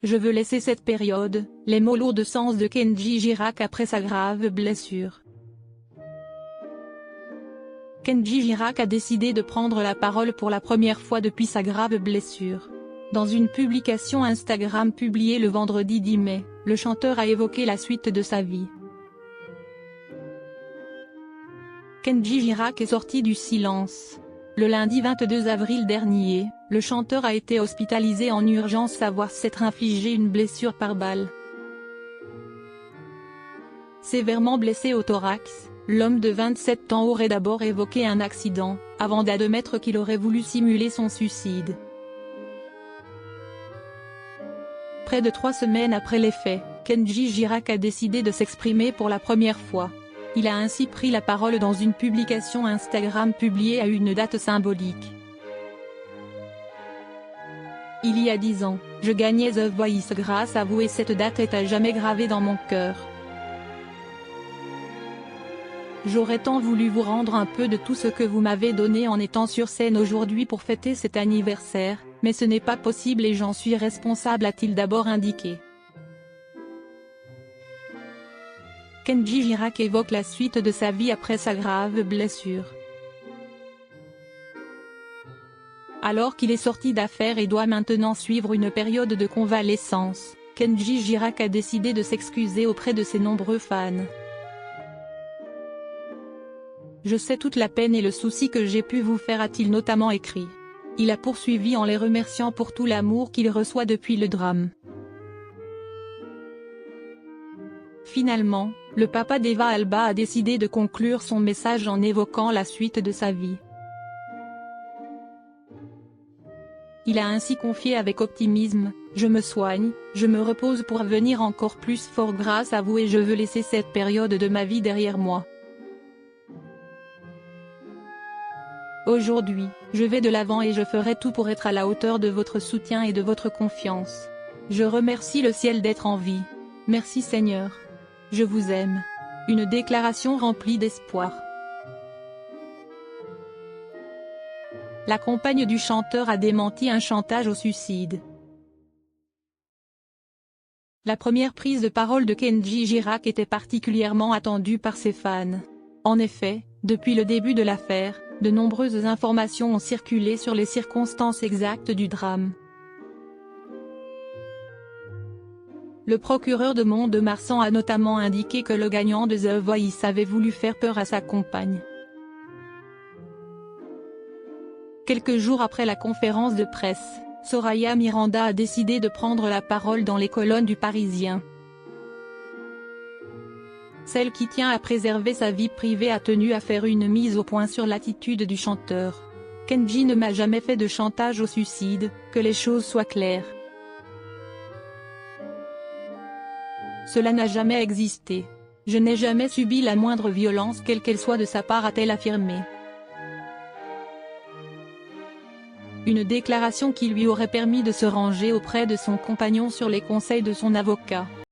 Je veux laisser cette période, les mots lourds de sens de Kenji Girac après sa grave blessure. Kenji Girac a décidé de prendre la parole pour la première fois depuis sa grave blessure. Dans une publication Instagram publiée le vendredi 10 mai, le chanteur a évoqué la suite de sa vie. Kenji Girac est sorti du silence. Le lundi 22 avril dernier, le chanteur a été hospitalisé en urgence après s'être infligé une blessure par balle. Sévèrement blessé au thorax, l'homme de 27 ans aurait d'abord évoqué un accident, avant d'admettre qu'il aurait voulu simuler son suicide. Près de 3 semaines après les faits, Kenji Girac a décidé de s'exprimer pour la première fois. Il a ainsi pris la parole dans une publication Instagram publiée à une date symbolique. Il y a 10 ans, je gagnais The Voice grâce à vous et cette date est à jamais gravée dans mon cœur. J'aurais tant voulu vous rendre un peu de tout ce que vous m'avez donné en étant sur scène aujourd'hui pour fêter cet anniversaire, mais ce n'est pas possible et j'en suis responsable, a-t-il d'abord indiqué. Kenji Girac évoque la suite de sa vie après sa grave blessure. Alors qu'il est sorti d'affaires et doit maintenant suivre une période de convalescence, Kenji Girac a décidé de s'excuser auprès de ses nombreux fans. Je sais toute la peine et le souci que j'ai pu vous faire, a-t-il notamment écrit. Il a poursuivi en les remerciant pour tout l'amour qu'il reçoit depuis le drame. Finalement, le papa d'Eva Alba a décidé de conclure son message en évoquant la suite de sa vie. Il a ainsi confié avec optimisme, « Je me soigne, je me repose pour venir encore plus fort grâce à vous et je veux laisser cette période de ma vie derrière moi. Aujourd'hui, je vais de l'avant et je ferai tout pour être à la hauteur de votre soutien et de votre confiance. Je remercie le ciel d'être en vie. Merci Seigneur. Je vous aime. » Une déclaration remplie d'espoir. La compagne du chanteur a démenti un chantage au suicide. La première prise de parole de Kenji Girac était particulièrement attendue par ses fans. En effet, depuis le début de l'affaire, de nombreuses informations ont circulé sur les circonstances exactes du drame. Le procureur de Mont-de-Marsan a notamment indiqué que le gagnant de The Voice avait voulu faire peur à sa compagne. Quelques jours après la conférence de presse, Soraya Miranda a décidé de prendre la parole dans les colonnes du Parisien. Celle qui tient à préserver sa vie privée a tenu à faire une mise au point sur l'attitude du chanteur. « Kenji ne m'a jamais fait de chantage au suicide, que les choses soient claires. Cela n'a jamais existé. Je n'ai jamais subi la moindre violence quelle qu'elle soit de sa part, a-t-elle affirmé. Une déclaration qui lui aurait permis de se ranger auprès de son compagnon sur les conseils de son avocat.